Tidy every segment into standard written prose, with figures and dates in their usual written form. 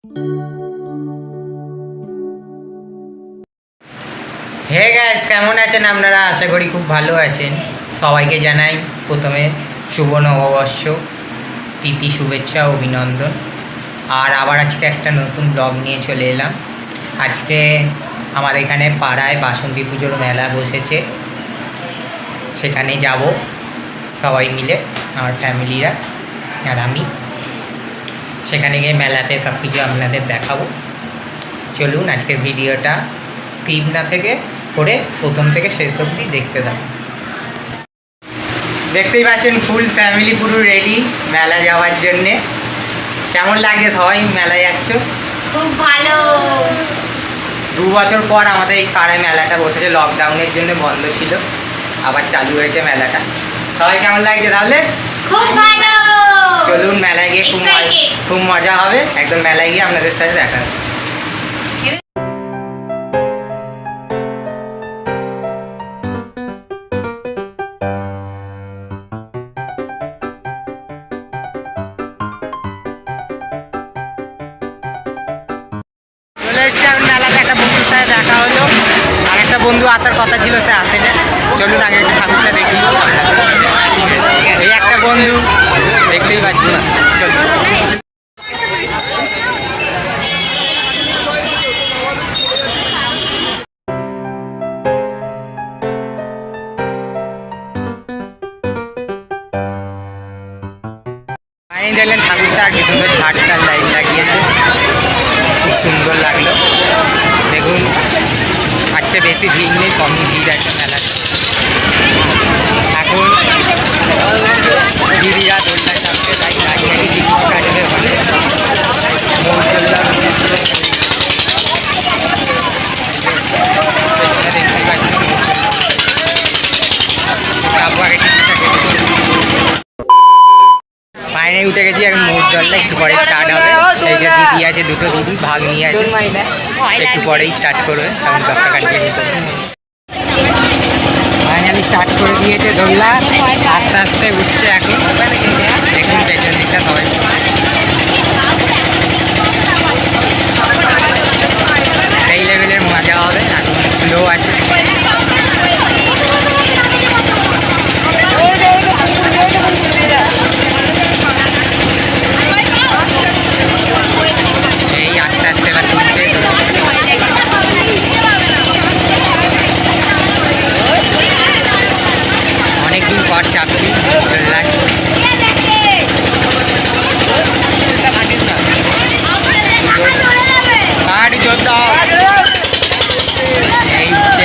Hey guys, কেমন আছেন আপনারা? আশা করি খুব ভালো আছেন। সবাইকে জানাই প্রথমে শুভ নববর্ষ, প্রীতি শুভেচ্ছা অভিনন্দন। আর আবার আজকে একটা নতুন ব্লগ নিয়ে চলে এলাম। আজকে আমার এখানে পাড়ায় বাসন্তী পুজোর মেলা বসেছে, সেখানে যাব সবাই মিলে, আমার ফ্যামিলিরা আর আমি। সেখানে গিয়ে মেলাতে সব কিছু আপনাদের দেখাবো। চলুন আজকের ভিডিওটা স্কিপ না থেকে করে প্রথম থেকে শেষ অবধি দেখতে থাকুন। দেখতেই পাচ্ছেন ফুল ফ্যামিলি পুরো রেডি মেলা যাওয়ার জন্যে। কেমন লাগে সবাই মেলায় যাচ্ছ? খুব ভালো। 2 বছর পর আমাদের এই পাড়ায় মেলাটা বসেছে, লকডাউনের জন্য বন্ধ ছিল, আবার চালু হয়েছে মেলাটা। সবাই কেমন লাগছে তাহলে? খুব ভালো। চলুন মেলায় গিয়ে খুব মজা হবে। একদম মেলায় গিয়ে আপনাদের সাথে দেখা হচ্ছে। চলে এসছি আমি মেলাতে, একটা বন্ধুর সাথে দেখা হলো। আর একটা বন্ধু আসার কথা ছিল, সে আসে না। চলুন আগে একটু ঠাকুরটা দেখি। এই একটা বন্ধু, দেখতেই পাচ্ছি। চলুন দেখলেন ঠাকুরটা কি সুন্দর ঝাড়টার লাইন লাগিয়েছে, খুব সুন্দর লাগলো। দেখুন আজকে বেশি ভিড় নেই, কমই ভিড় আছে মেলাতে। এখন দিদিরা দোলনা চাপতে তাই গাড়ি টিকিট কাটবে ওখানে। ফাইনালি উঠে গেছি, এখন মোট জলটা একটু পরে স্টার্ট হবে। এই যে দিদি আছে, দুটো দিদি ভাগ নিয়ে আছে, একটু পরেই স্টার্ট করবে। এখন ব্লগটা কন্টিনিউ করবে। ফাইনালি স্টার্ট করে দিয়েছে দোলনা, আস্তে আস্তে উঠছে এখন। দেখুন পেছন দিকটা সবাই সেই লেভেলের মজা হবে। এখন স্লো আছে। এই আস্তে আস্তে এবার তুলছে। অনেকদিন পর চাপছি দোলনায়। গাড়ি জোর দাও। এই উঠছে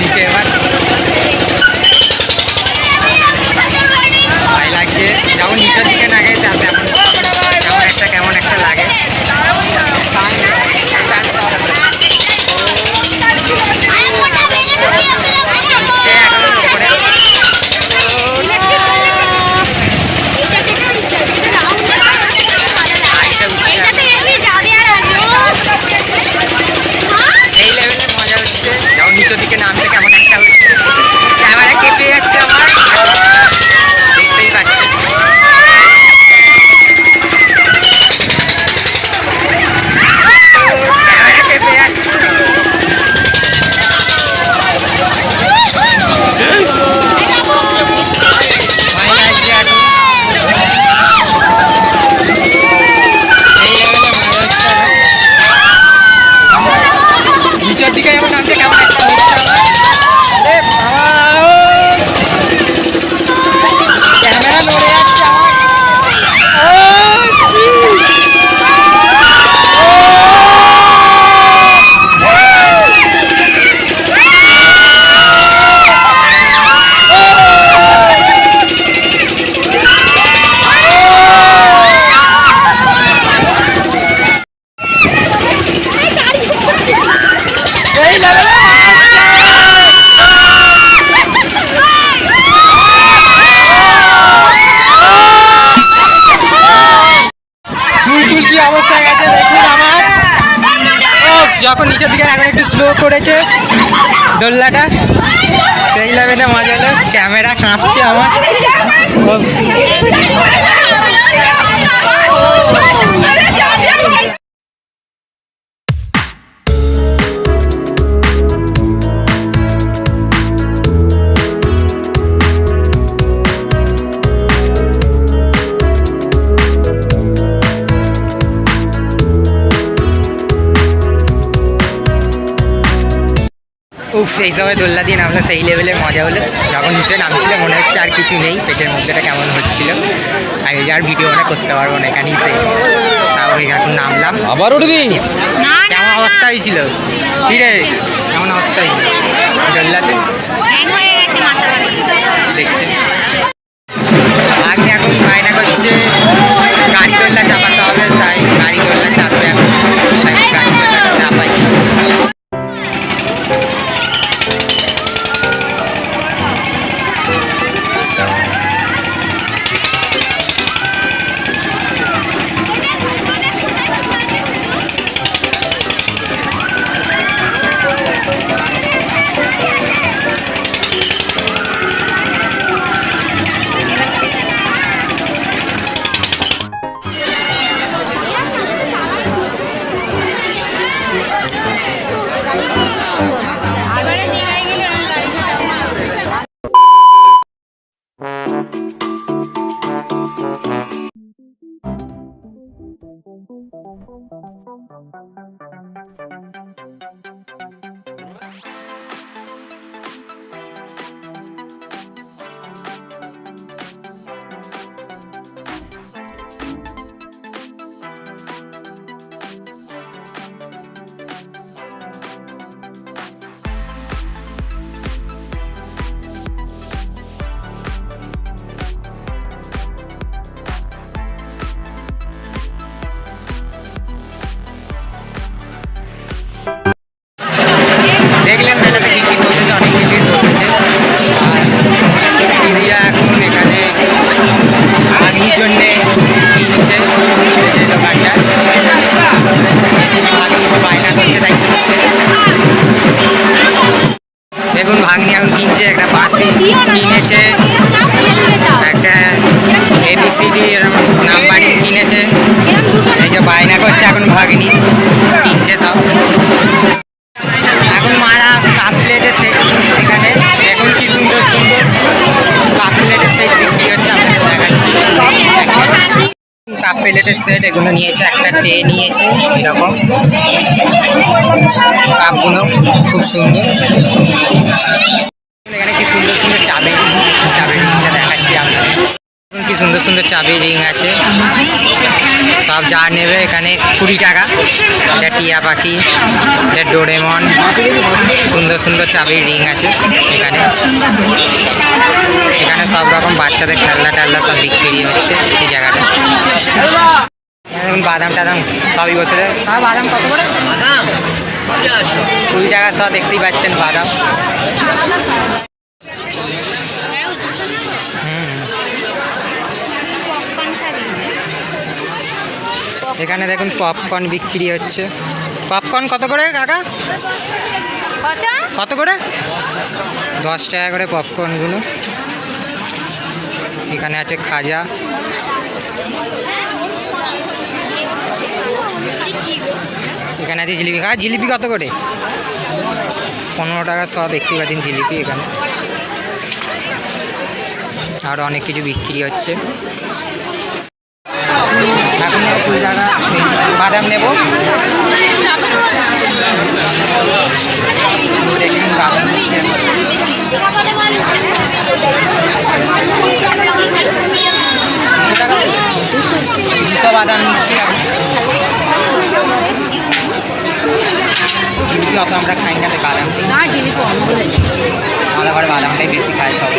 নিচে। এবার ভয় লাগছে, যেমন নিচের দিকে না গেছে কেমন একটা লাগে। এই লেভেলে মজা হচ্ছে, যেমন নিচের দিকে নামতে কেমন একটা হচ্ছে। ক্যামেরা কেটে যাচ্ছে আমার, দেখতেই পাচ্ছি। ক্যামেরা কেটে যাচ্ছে। ভয় লাগছে এখন। এই লেভেলে মজা হচ্ছে। নিচের দিকে যখন নামছে কেমন একটা হচ্ছে আমার। ক্যামেরা নড়ে যাচ্ছে আমার। এই লেভেলে চুল কি অবস্থা গেছে দেখুন আমার। যখন নিচের দিকে এখন একটু স্লো করেছে। দোল্লাটা সেই লেভেলে মজা হলো, ক্যামেরা কাঁপছে আমার। সেই সময় দোল্লা দিয়ে নামলো, সেই লেভেলে মজা হলো। যখন নিচে নামছিল মনে হচ্ছে আর কিছু নেই, পেটের মধ্যেটা কেমন হচ্ছিল, আগে যে আর ভিডিও মানে করতে পারবো না, এখানেই সেই। তারপরে এখন নামলাম, আবার উঠবি? কেমন অবস্থা হয়েছিল? কি রে, কেমন অবস্থা হয়েছিল দোল্লাতে? দেখছেন আগে এখন বায়না করছে গাড়ি দোল্লা চাপাতে হবে, তাই গাড়ি দোল্লা চাপবে এখন, তাই গাড়ি দোল্লাটা চাপাই। দেখলেন মেলাতে কী কী বসেছে, অনেক কিছুই বসেছে। দিদিরা এখন এখানে ভাগ্নির জন্যে কিনছে, যে দোকানটা ভাগ্নি তো বায়না করছে তাই কিনছে। দেখুন ভাগ্নি এখন কিনছে, একটা বাসি কিনেছে, একটা ABCD এরকম নাম্বারিং কিনেছে। এই যে বায়না করছে এখন ভাগ্নি কিনছে সব। এখন মারা কাপ প্লেটের সেট এখানে, এখন কি সুন্দর সুন্দর কাপ প্লেটের সেট বিক্রি হচ্ছে, আপনাদের দেখাচ্ছি। কাপ প্লেটের সেট এগুলো নিয়েছে, একটা ট্রে নিয়েছে এরকম, কাপগুলো খুব সুন্দর। এখানে কি সুন্দর সুন্দর চাবি রিংটা দেখাচ্ছি আপনাদের। কি সুন্দর সুন্দর চাবি রিং আছে, সব যা নেবে এখানে 20 টাকা। এটা টিয়া পাখি, এটা ডোরেমন, সুন্দর সুন্দর চাবির রিং আছে এখানে। এখানে সব রকম বাচ্চাদের খেলনা টেলনা সব বিক্রি হচ্ছে এই জায়গাটা। এখন বাদাম টাদাম সবই বসে দেয়। বাদাম কত করে? বাদাম 20 টাকা সব, দেখতেই পাচ্ছেন বাদাম। এখানে দেখুন পপকর্ন বিক্রি হচ্ছে। পপকর্ন কত করে কাকা? কত করে? 10 টাকা করে পপকর্নগুলো। এখানে আছে খাজা, এখানে আছে জিলিপি। জিলিপি কত করে? 15 টাকা শ, দেখতে পাচ্ছেন জিলিপি এখানে। আর অনেক কিছু বিক্রি হচ্ছে। এখন 20 টাকা বাদাম নেব। দেখুন বাদাম 200 বাদাম নিচ্ছি। জিলিপি অত আমরা খাই না, বাদামটাই আলাদা করে, বাদামটাই বেশি খাই সব।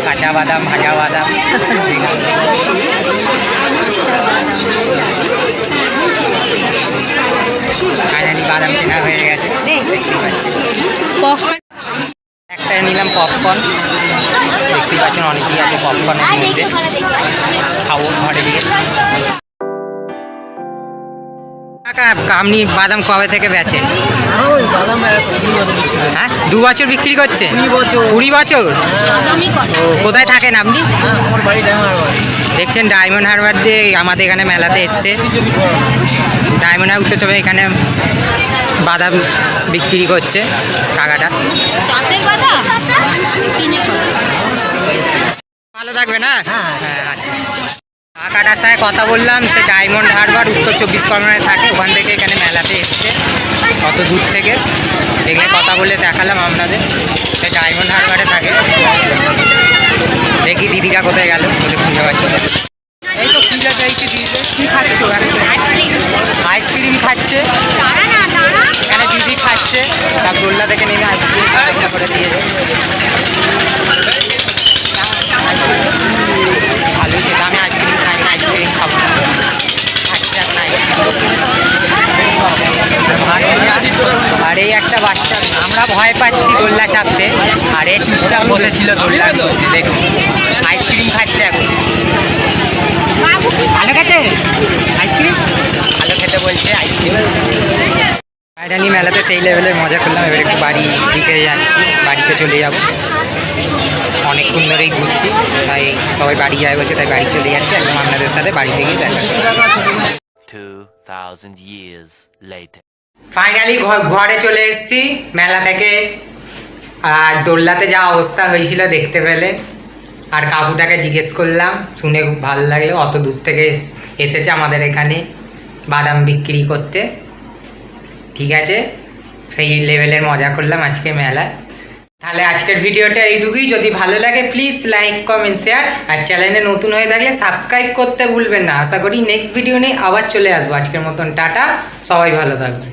কাঁচা বাদাম, ভাজা বাদাম, ফাইনালি বাদাম চেনা হয়ে গেছে। একটা একটা নিলাম পপকর্ন, দেখতে পাচ্ছেন অনেকেই আছে পপকর্নের মধ্যে, খাবো ঘরে দিয়ে। কাকা আপনি বাদাম কবে থেকে বেচেন? হ্যাঁ 2 বছর বিক্রি করছে? 20 বছর। ও কোথায় থাকেন আপনি? দেখছেন ডায়মন্ড হারবার দিয়ে আমাদের এখানে মেলাতে এসছে। ডায়মন্ড হারবার উত্তর চব্বিশ এখানে বাদাম বিক্রি করছে কাকাটা। ভালো থাকবে না? হ্যাঁ আসি। কাকাটার সাথে কথা বললাম, সে ডায়মন্ড হারবার উত্তর 24 পরগনায় থাকে, ওখান থেকে এখানে মেলাতে এসছে কত দূর থেকে। দেখলে কথা বলে দেখালাম আপনাদের, সে ডায়মন্ড হারবারে থাকে। দেখি দিদিরা কোথায় গেল, বলে খুঁজে পাচ্ছি না। এই তো খুঁজে পেয়েছি দিদি। কী খাচ্ছো? আইসক্রিম খাচ্ছে এখানে দিদি খাচ্ছে, তার দোল্লা থেকে নেমে আইসক্রিম একটা করে দিয়েছে। ভালো সেটা, আমি আইসক্রিম খাই না, আইসক্রিম খাবো না, খাচ্ছে এখন আইসক্রিম। আর এই একটা বাচ্চা, আমরা ভয় পাচ্ছি দোল্লা চাপতে, আর এ চুপচাপ বসেছিল দোল্লা, দেখুন আইসক্রিম খাচ্ছে এখন। ভালো খেতে আইসক্রিম, ভালো খেতে বলছে আইসক্রিম। ফাইনালি মেলাতে সেই লেভেলের মজা করলাম, এবার একটু বাড়ি দিকে যাচ্ছি, বাড়িতে চলে যাব। অনেকক্ষণ ধরেই ঘুরছি, তাই সবাই বাড়ি যায় বলছে, তাই বাড়ি চলে যাচ্ছে। একদম আপনাদের সাথে বাড়িতে গিয়ে দেখা করছি। 2000 years later. ফাইনালি ঘরে চলে এসেছি মেলা থেকে। আর দোল্লাতে যা অবস্থা হয়েছিল দেখতে পেলে, আর কাকুটাকে জিজ্ঞেস করলাম, শুনে খুব ভালো লাগলো, অত দূর থেকে এসেছে আমাদের এখানে বাদাম বিক্রি করতে। ঠিক আছে, সেই লেভেলের মজা করলাম আজকে মেলায়। তাহলে আজকের ভিডিওটা এইটুকুই। যদি ভালো লাগে প্লিজ লাইক কমেন্ট শেয়ার, আর চ্যানেলে নতুন হয়ে থাকলে সাবস্ক্রাইব করতে ভুলবেন না। আশা করি নেক্সট ভিডিও নিয়ে আবার চলে আসবো। আজকের মতন টাটা, সবাই ভালো থাকবেন।